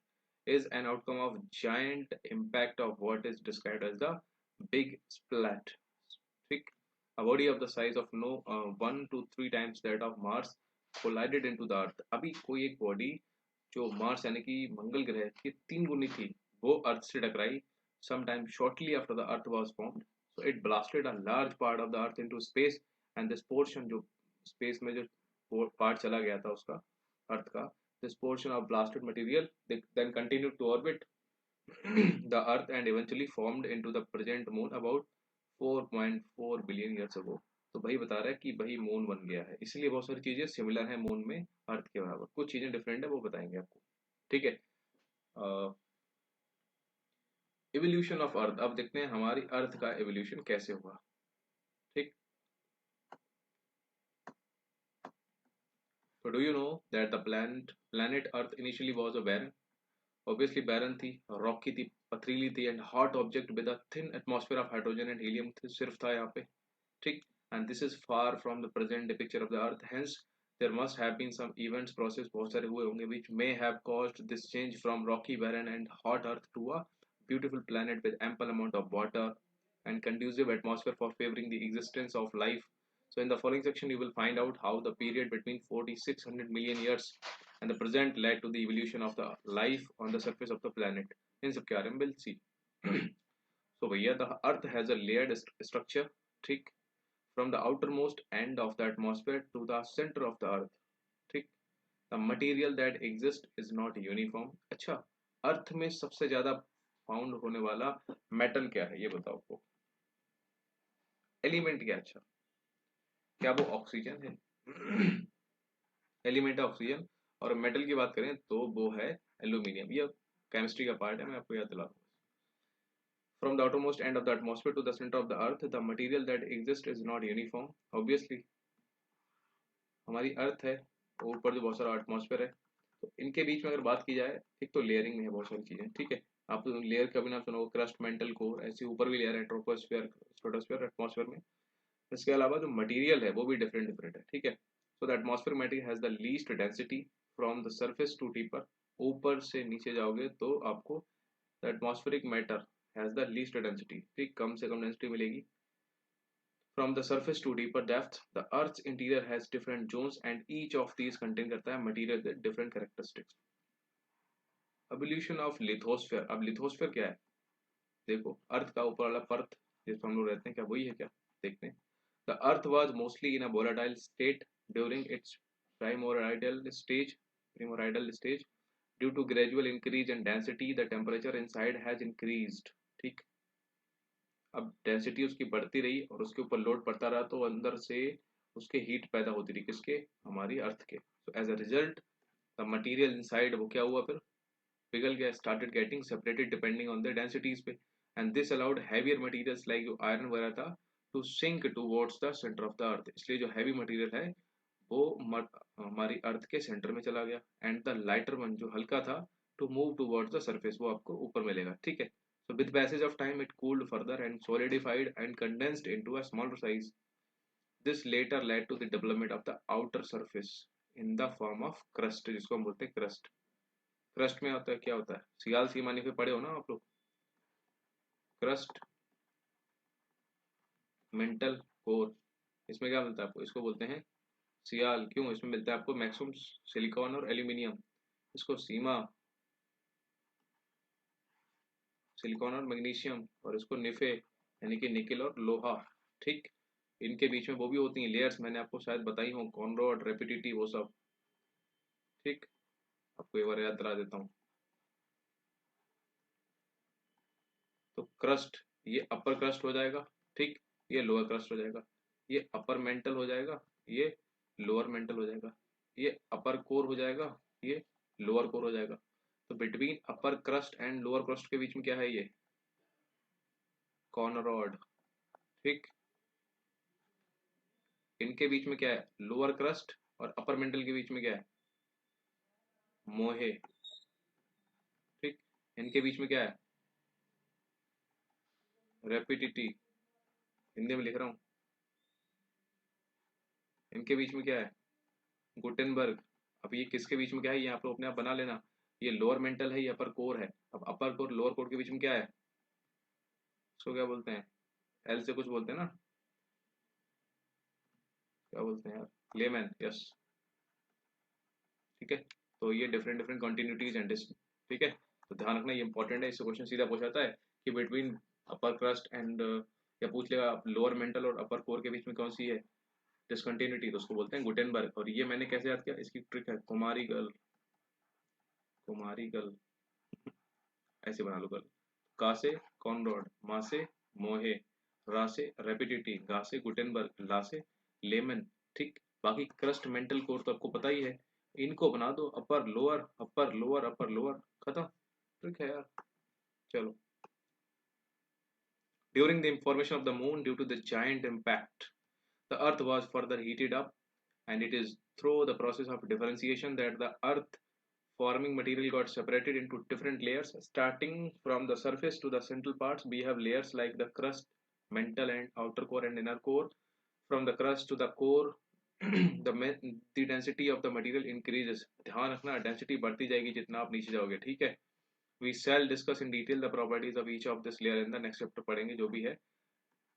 is an outcome of giant impact of what is described as the big splat, ठीक। A body of the size of 1 to 3 times that of Mars collided into the earth। अभी कोई एक body जो Mars यानी कि मंगल ग्रह की 3 गुनी थी, वो अर्थ से टकराई sometime shortly after the earth was formed। So it blasted a large part of the earth into space, and this portion जो space में जो part चला गया था उसका, अर्थ का, this portion of blasted material then continued to orbit the earth and eventually formed into the present moon about 4.4 billion years ago। तो भाई बता रहा है कि भाई मून बन गया है, इसलिए बहुत सारी चीजें सिमिलर है मून में अर्थ के बराबर, कुछ चीजें डिफरेंट है वो बताएंगे आपको, ठीक है। इवोल्यूशन ऑफ अर्थ, अब देखते हैं हमारी अर्थ का इवोल्यूशन कैसे हुआ, ठीक। तो do you know that the planet earth initially was a barren, obviously barren थी, रॉक की थी, पथरीली थी, and hot object with a thin atmosphere of hydrogen and helium सिर्फ था यहाँ पे, ठीक। And this is far from the present picture of the earth, hence there must have been some events process बहुत सारे हुए होंगे which may have caused this change from rocky barren and hot earth to a beautiful planet with ample amount of water and conducive atmosphere for favoring the existence of life। So in the following section you will find out how the period between 4600 million years and the present led to the evolution of the life on the surface of the planet। इन सब के बारे में we'll see। So भैया the earth has a layered structure, ठीक, from the outermost end of the atmosphere to the center of the earth, ठीक। the material that exists is not uniform। अच्छा, अर्थ में सबसे ज्यादा फाउंड होने वाला मेटल क्या है ये बताओ आपको, एलिमेंट क्या? अच्छा, क्या वो ऑक्सीजन है? एलिमेंट है ऑक्सीजन। और मेटल की बात करें तो वो है एल्यूमिनियम। ये केमिस्ट्री का पार्ट है, मैं आपको याद दिला दूँ। From the outermost end of the atmosphere to the center of the earth, the material that exists is not uniform। Obviously, हमारी अर्थ है, ऊपर जो बहुत सारा एटमॉस्फेयर है, तो इनके बीच में अगर बात की जाए, एक तो लेयरिंग में है बहुत सारी चीजें, ठीक है। आप लेयर कभी ना सुनो, क्रस्ट, मेंटल कोर, ऐसे ऊपर भी लेयर है, ट्रोपोस्फेयर, स्ट्रेटोस्फेयर, एटमॉस्फेयर में। इसके अलावा जो मटेरियल है वो भी डिफरेंट डिफरेंट है, ठीक है। So the atmosphere material has the least density from the surface to deeper. ऊपर से नीचे जाओगे तो आपको the atmospheric matter has the least density, ठीक, कम से कम डेंसिटी मिलेगी। From the surface to deeper depth, the Earth's interior has different zones and each of these contain करता है material with different characteristics। Evolution of lithosphere। अब lithosphere क्या है? देखो, अर्थ का ऊपर वाला परत जिसमें हम लोग रहते हैं, क्या वही है क्या, देखते हैं। The earth was mostly in a volatile state during its primordial stage primordial stage. Due to gradual increase in density, the temperature inside has increased. ठीक, अब डेंसिटी उसकी बढ़ती रही और उसके ऊपर लोड पड़ता रहा, तो अंदर से उसके हीट पैदा होती रही, किसके, हमारी अर्थ के। So as a result the material inside वो क्या हुआ फिर, पिघल गया, started getting separated depending on the densities पे, and this allowed heavier materials like जो आयरन वगैरह था to sink towards the centre of the earth. इसलिए जो हैवी मटेरियल है वो हमारी अर्थ के सेंटर में चला गया, एंड द लाइटर वन जो हल्का था to move towards the surface, वो आपको ऊपर मिलेगा, ठीक है। So with passage of time, it cooled further and solidified and condensed into a smaller size. This later led to the development of the outer surface in the form of crust, जिसको हम बोलते हैं crust. Crust में होता है, क्या होता है, सियाल सीमानी पे पढ़े हो ना आप लोग, crust, mental core, इसमें क्या मिलता है आपको, इसको बोलते हैं सियाल। क्यों, इसमें मिलता है आपको मैक्सिमम सिलिकॉन और एल्यूमिनियम, इसको सीमा, सिलिकॉन और मैग्नीशियम, और इसको निफे यानी कि निकेल और लोहा, ठीक। इनके बीच में वो भी होती हैं लेयर्स, मैंने आपको शायद बताई हूँ, कॉनरॉड, रेपिडिटी, वो सब, ठीक। आपको एक बार याद दिला देता हूँ। तो क्रस्ट, ये अपर क्रस्ट हो जाएगा, ठीक, ये लोअर क्रस्ट हो जाएगा, ये अपर मेंटल हो जाएगा, ये लोअर मेंटल हो जाएगा, ये अपर कोर हो जाएगा, ये लोअर कोर हो जाएगा। तो between upper crust and lower crust के बीच में क्या है, ये कॉनरॉड, ठीक। इनके बीच में क्या है, लोअर क्रस्ट, और अपर मेंटल के बीच में क्या है, मोहे, ठीक। इनके बीच में क्या है, रेपिडिटी, हिंदी में लिख रहा हूँ, इनके बीच में क्या है, गुटेनबर्ग। अब ये किसके बीच में क्या है, ये आप लोग अपने आप बना लेना, ये लोअर मेंटल है, ये अपर कोर है। अब अपर कोर लोअर कोर के बीच में क्या है, इसको क्या बोलते हैं, एल से कुछ बोलते हैं ना, क्या बोलते हैं यार, लेमैन, यस, ठीक है। तो ये डिफरेंट डिफरेंट कंटिन्यूटीज एंड, ठीक है। तो ध्यान रखना, ये इंपॉर्टेंट है, इससे क्वेश्चन सीधा पूछाता है कि बिटवीन अपर क्रस्ट एंड, या पूछ लेगा लोअर मेंटल और अपर कोर के बीच में कौन सी है डिसकंटिन्यूटी, तो उसको बोलते हैं गुटेनबर्ग। और ये मैंने कैसे याद किया, इसकी ट्रिक है, कुमारी गर्ल, कुमारी गर्ल, ऐसे बना लो गर्ल। का से कॉनरॉड, मा से मोहे, रा से रेपिडिटी, गा से गुटेनबर्ग, ला से लेमन, ठीक। बाकी क्रस्ट मेंटल कोर तो आपको पता ही है, इनको बना दो upper lower, upper lower, upper lower, खत्म, ठीक है यार। चलो, during the information of the moon due to the giant impact, the earth was further heated up, and it is through the process of differentiation that the earth forming material got separated into different layers. Starting from the surface to the central parts, we have layers like the crust, mantle, and outer core and inner core. From the crust to the core, the density of the material increases. ध्यान रखना, density बढ़ती जाएगी जितना आप नीचे जाओगे, ठीक है। We shall discuss in detail the properties of each of this layer in the next chapter, पढ़ेंगे जो भी है।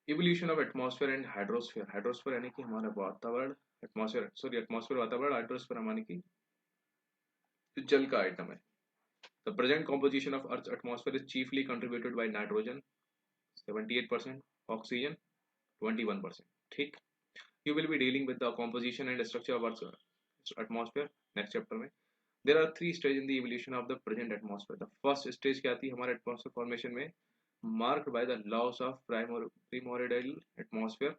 Evolution of atmosphere and hydrosphere, hydrosphere यानी कि हमारा वातावरण, एटमॉस्फेयर, सॉरी एटमॉस्फेयर वातावरण, हाइड्रोस्फेयर हमारी की जल का आइटम है। The present composition of earth atmosphere is chiefly contributed by nitrogen 78%, oxygen 21%, ठीक। You will be dealing with the composition and structure of earth atmosphere next chapter में। There are three stage in the evolution of the present atmosphere. The first stage क्या आती है हमारे atmosphere formation में, marked by the loss of primordial atmosphere.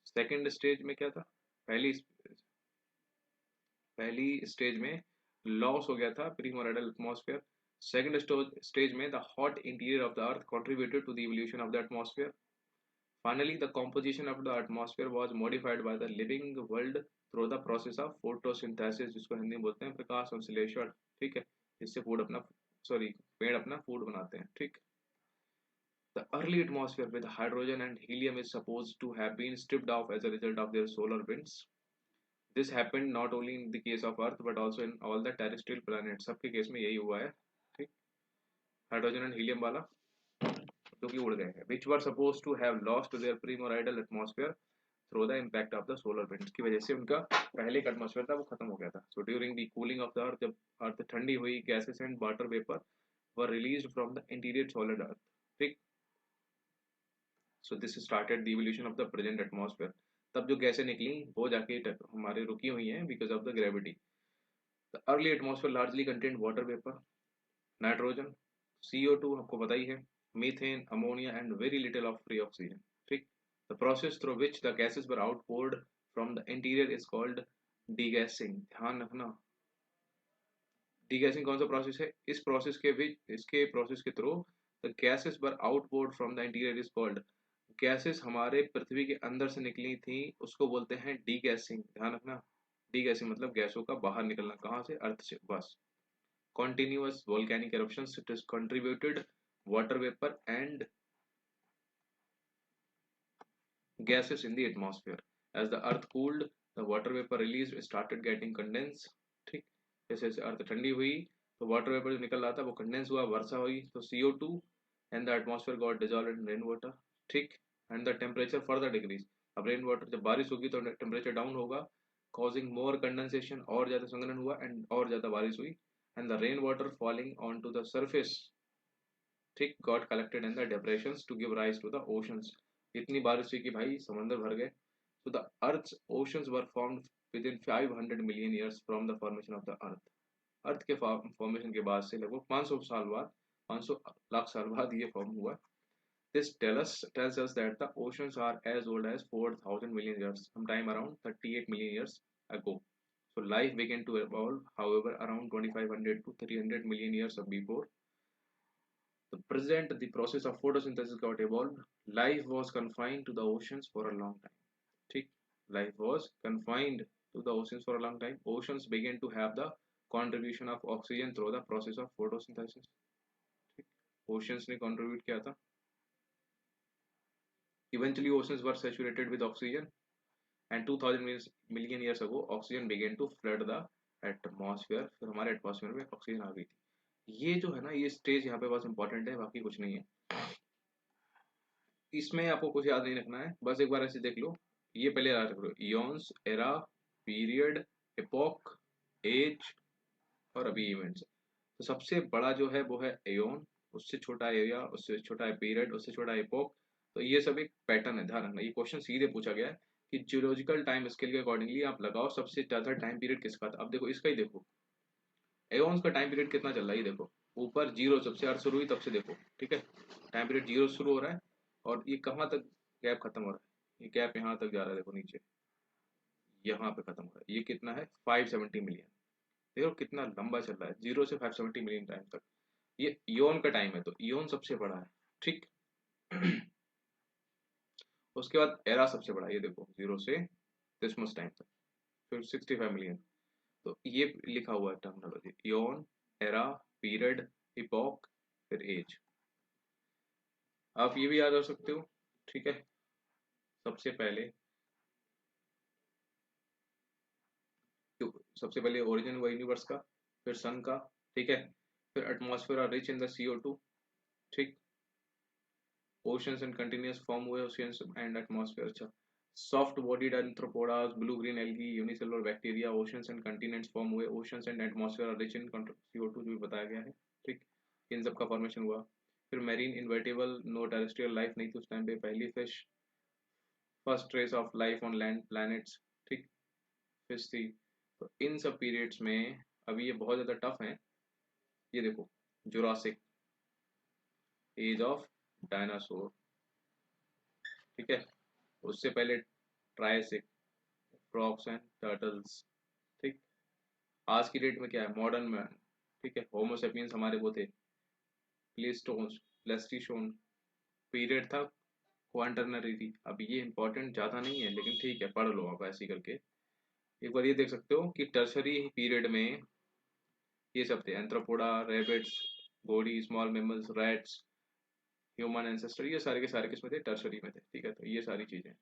Second stage में क्या था, पहली पहली स्टेज में लॉस हो गया था प्रीमोरडल एटमॉस्फेयर। सेकेंड स्टेज में the hot interior of the earth contributed to the evolution of the atmosphere. Finally, the composition of the atmosphere was modified by the living world through the process of photosynthesis, जिसको हिंदी में बोलते हैं प्रकाश संश्लेषण, ठीक है। इससे food अपना, sorry, पेड़ अपना फूड बनाते हैं, ठीक। The early atmosphere with hydrogen and helium is supposed to have been stripped off as a result of their solar winds. This happened not only in the case of Earth but also in all the terrestrial planets. सबके case में यही हुआ है, ठीक। Hydrogen and helium वाला जो कि उड़ गए हैं, which were supposed to have lost their primordial atmosphere through the impact of the solar winds, की वजह से उनका पहले का एटमॉस्फेयर था वो खत्म हो गया था। So during the cooling of the earth, जब अर्थ ठंडी हुई, gases and water vapor were released from the interior solid earth, ठीक। So this started the evolution of the present atmosphere. तब जो गैसें निकली वो जाके हमारे रुकी हुई हैं because of the gravity. The early atmosphere largely contained water vapour, nitrogen, CO2 आपको पता ही है, methane, ammonia and very little of free oxygen. ठीक। The process through which the gases were outpoured from the interior is called degassing. ध्यान रखना, degassing कौन सा process है? इस प्रोसेस के विच इसके प्रोसेस के through the gases were outpoured from the interior is called, gases हमारे पृथ्वी के अंदर से निकली थी उसको बोलते हैं डीगैसिंग। ध्यान रखना, डीगैसिंग मतलब गैसों का बाहर निकलना, कहाँ से? अर्थ से, बस। Continuous volcanic eruptions, it is contributed water vapor and gases in the atmosphere. As the earth cooled, the water vapor released started getting condensed. ठीक, जैसे जैसे अर्थ ठंडी हुई तो वाटर वेपर जो निकल रहा था वो कंडेंस हुआ, वर्षा हुई तो CO2 and the atmosphere got dissolved in rain water। ठीक, and the temperature further decreased। अब रेन वाटर जब बारिश होगी तो टेम्परेचर डाउन होगा, causing more condensation, और ज़्यादा संघनन हुआ एंड और ज़्यादा बारिश हुई, and the rain water falling onto the surface ठीक got collected in the depressions to give rise to the oceans। इतनी बारिश हुई कि भाई समंदर भर गए। So the Earth's oceans were formed within 500 million years from the formation of the Earth। अर्थ के फॉर्मेशन के बाद से लगभग 500 साल बाद, 500 लाख साल बाद ये फॉर्म हुआ। This tells us that the oceans are as old as 4,000 million years, sometime around 38 million years ago। So life began to evolve, however, around 2500 to 300 million years before the present, the process of photosynthesis got evolved। Life was confined to the oceans for a long time। ठीक, life was confined to the oceans for a long time। Oceans began to have the contribution of oxygen through the process of photosynthesis। ठीक, oceans ने contribute किया था। Eventually oceans were saturated with oxygen and 2000 million years ago oxygen began to flood the atmosphere। फिर हमारे atmosphere में oxygen आ गई थी। ये जो है ना, ये स्टेज यहाँ पे बस इंपॉर्टेंट है, बाकी कुछ नहीं है। इसमें आपको कुछ याद नहीं रखना है, बस एक बार ऐसे देख लो। ये पहले याद रख लो, इयॉन्स, एरा, पीरियड, एपोक, एज और अभी इवेंट्स। तो सबसे बड़ा जो है वो है एयोन, उससे छोटा एरिया, उससे छोटा है पीरियड, उससे छोटा एपोक। तो ये सब एक पैटर्न है, ध्यान रखना। ये क्वेश्चन सीधे पूछा गया है कि जियोलॉजिकल टाइम स्केल के अकॉर्डिंगली आप लगाओ सबसे ज्यादा टाइम पीरियड किसका था। अब देखो इसका ही देखो, एयोन्स का टाइम पीरियड कितना चल रहा है, ये देखो ऊपर जीरो, जब से अर्थ शुरू हुई तब से देखो। ठीक है, टाइम पीरियड जीरो शुरू हो रहा है और ये कहाँ तक गैप खत्म हो रहा है, ये गैप यहाँ तक जा रहा है, देखो नीचे यहाँ पे खत्म हो रहा है। ये कितना है? 570 मिलियन। देखो कितना लंबा चल रहा है, जीरो से 570 मिलियन टाइम तक। ये इयोन का टाइम है, तो इयोन सबसे बड़ा है। ठीक। उसके बाद एरा सबसे बड़ा है, ये देखो जीरो से दिस मच टाइम तक, फिर 65 मिलियन। तो ये लिखा हुआ है terminology, Eoin, era, period, epoch, फिर एज। आप ये भी याद रख सकते हो। ठीक है, सबसे पहले सबसे पहले ओरिजिन हुआ यूनिवर्स का, फिर सन का। ठीक है, फिर atmosphere are rich in the CO2। ठीक, ओशंस एंड कंटिन्यूअस फॉर्म हुए ओशियंस एंड एटमॉस्फेयर। अच्छा, soft bodied arthropods, blue green algae, unicellular bacteria, oceans and continents form हुए। Oceans and atmosphere are rich in CO2 जो भी बताया गया है। ठीक, इन सब का फॉर्मेशन हुआ। फिर marine invertebrate, no terrestrial life नहीं थी उस टाइम पे। पहली fish, first trace of life on land planets. ठीक, फिश थी। तो इन सब पीरियड्स में अभी ये बहुत ज़्यादा टफ है। ये देखो, जुरासिक, एज ऑफ डायनासोर। ठीक है, उससे पहले ट्रायसिक, फ्रॉक्स एंड टर्टल्स। ठीक, आज की डेट में क्या है? Modern man. ठीक है, होमोसेपियंस हमारे वो थे, प्लेस्टोन, प्लेस्टीशोन पीरियड था, क्वांटरनरी थी। अब ये इंपॉर्टेंट ज़्यादा नहीं है लेकिन ठीक है, पढ़ लो आप ऐसे ही करके। एक बार ये देख सकते हो कि टर्शरी पीरियड में ये सब थे, एंथ्रोपोडा, रैबिट्स, घोड़ी, small mammals, rats, human ancestor, ये सारे के सारे किसमें थे? टर्शरी में थे। ठीक है, तो ये सारी चीज़ें।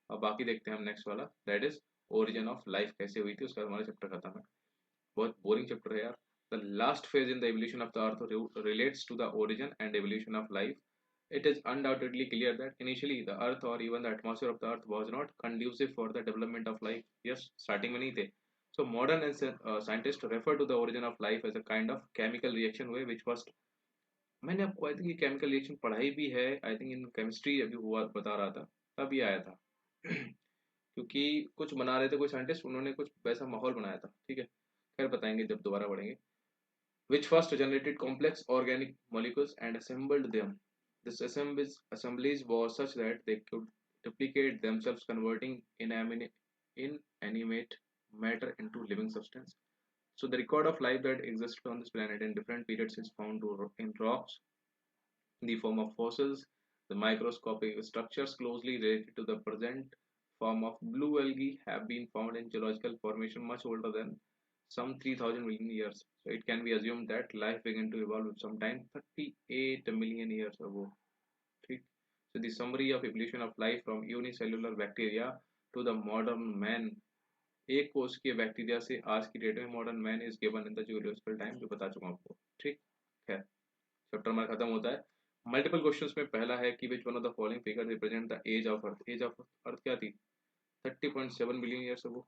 अब बाकी देखते हैं हम नेक्स्ट वाला, that is origin of life कैसे हुई थी, उसका हमारा चैप्टर खत्म है। बहुत बोरिंग चैप्टर है यार। The last phase in the evolution of the earth relates to the origin and evolution of life. It is undoubtedly clear that initially the Earth or even the atmosphere of the Earth was not conducive for the development of life. Yes, starting में नहीं थे। So modern scientists refer to the origin of life as a kind of chemical reaction way which was मैंने आपको I think ये chemical reaction पढ़ाई भी है, I think in chemistry अभी हुआ बता रहा था, तब ये आया था। क्योंकि कुछ बना रहे थे कोई साइंटिस्ट, उन्होंने कुछ वैसा माहौल बनाया था, ठीक है। खैर बताएंगे जब दोबारा पढ़ेंगे। Which first generated complex organic molecules and assembled them. This assemblies was such that they could duplicate themselves, converting inanimate matter into living substance. So the record of life that existed on this planet in different periods is found in rocks in the form of fossils. The microscopic structures closely related to the present form of blue algae have been found in geological formation much older than some 3000 million years. So it can be assumed that life began to evolve sometime 38 million years ago. ठीक? So the summary of evolution of life from unicellular bacteria to the modern man, एक कोष के bacteria से आज की date में modern man is given in the zoological time, जो बता चुका हूँ आपको। ठीक है, चैप्टर हमारा खत्म होता है। मल्टीपल क्वेश्चंस में पहला है कि which one of the following figure represent the age of earth. Age of earth क्या थी? 30.7 बिलियन ईयर्स अगो,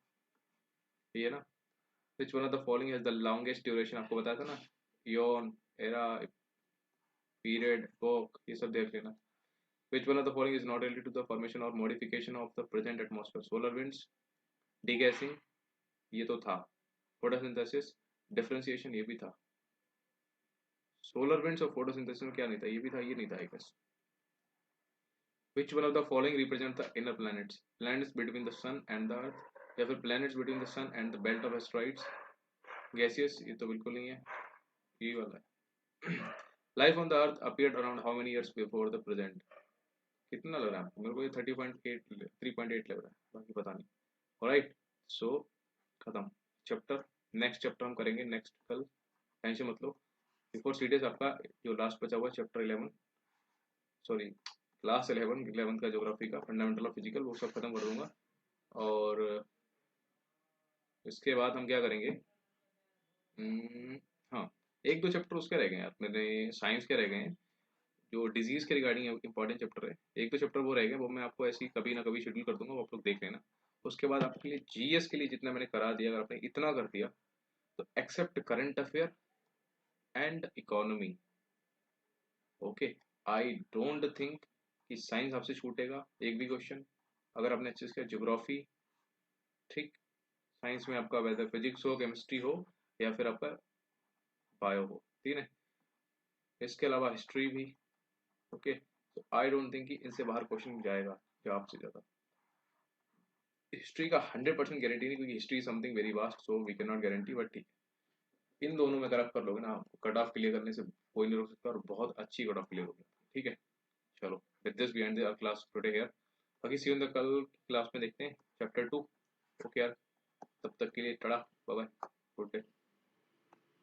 ये है ना। Which one of the following has the longest duration, आपको बताया था ना, योन, एरा, पीरियड, वॉक, ये सब देख लेना। Which one of the following is not related to the formation और modification of the present atmosphere? Solar winds, degassing, ये तो था। फोटोसिंथेसिस, डिफरेंशिएशन, ये भी था। सोलर विंड्स और फोटोसिंथेसिस में क्या नहीं था? ये भी था, ये नहीं था I guess. Which one of the following represent the inner planets? Planets between the sun and the earth, या फिर planets between the sun and the belt of asteroids? Gaseous, ये तो बिल्कुल नहीं है, ये वाला है। Life on the earth appeared around how many years before the present? कितना लग रहा है आपको? मेरे को ये 30.8 3.8 लग रहा है, बाकी पता नहीं। ऑलराइट, सो खत्म चैप्टर। नेक्स्ट चैप्टर हम करेंगे नेक्स्ट कल, टेंशन मत लो। बिफोर सीरियस आपका जो लास्ट बचा हुआ है चैप्टर 11, सॉरी क्लास 11 का ज्योग्राफी का फंडामेंटल ऑफ फिजिकल, वो सब खत्म कर दूंगा। और इसके बाद हम क्या करेंगे, हाँ, एक दो चैप्टर उसके रह गए हैं यार, मेरे साइंस के रह गए हैं, जो डिजीज के रिगार्डिंग इंपॉर्टेंट चैप्टर है। एक दो चैप्टर वो रह गए, वो मैं आपको ऐसे ही कभी ना कभी शेड्यूल कर दूंगा, वो आप लोग देख लेना। उसके बाद आपके लिए जीएस के लिए जितना मैंने करा दिया, अगर आपने इतना कर दिया तो except current affair and economy, okay, I don't think कि साइंस आपसे छूटेगा एक भी क्वेश्चन, अगर आपने अच्छे से किया। ज्योग्राफी, ठीक, साइंस में आपका वेदर फिजिक्स हो, केमिस्ट्री हो, या फिर आपका बायो हो, ठीक है। इसके अलावा हिस्ट्री भी, ओके। तो आई डोंट थिंक कि इनसे बाहर क्वेश्चन जाएगा जो आपसे ज्यादा। हिस्ट्री का 100% गारंटी नहीं, क्योंकि history something very vast, so we can not guarantee, but ठीक है। इन दोनों में अगर आप कर लोगे ना, कट ऑफ क्लियर करने से कोई नहीं रोक सकता, और बहुत अच्छी कट ऑफ क्लियर होगी, ठीक है। चलो, with this we end the class today here. बाकी सी यू इन द कल क्लास में देखते हैं चैप्टर 2। ओके यार, तब तक के लिए टड़ा, बाय बाय, गुड डे।